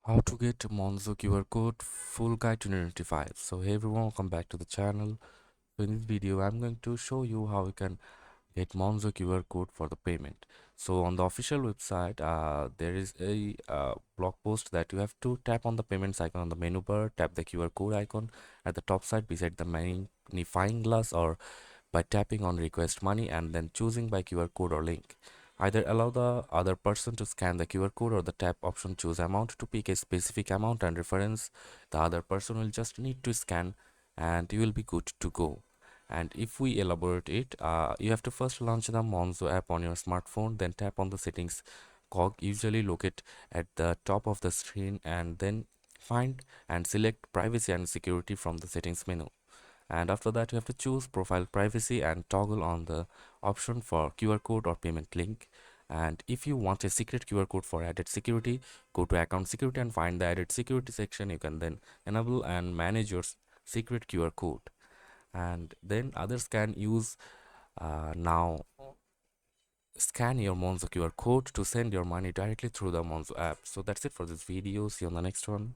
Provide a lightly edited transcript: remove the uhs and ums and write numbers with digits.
How to get Monzo QR code full guide 2025. So hey everyone, welcome back to the channel. So in this video I'm going to show you how you can get Monzo QR code for the payment. So on the official website there is a blog post that you have to tap on the payments icon on the menu bar, tap the QR code icon at the top side beside the magnifying glass, or by tapping on request money and then choosing by QR code or link. Either allow the other person to scan the QR code or the tap option choose amount to pick a specific amount and reference. The other person will just need to scan and you will be good to go. And if we elaborate it, you have to first launch the Monzo app on your smartphone, then tap on the settings cog usually locate at the top of the screen, and then find and select privacy and security from the settings menu. And after that you have to choose profile privacy and toggle on the option for QR code or payment link. And if you want a secret QR code for added security, go to account security and find the added security section. You can then enable and manage your secret QR code, and then others can use now scan your Monzo QR code to send your money directly through the Monzo app. So that's it for this video. See you on the next one.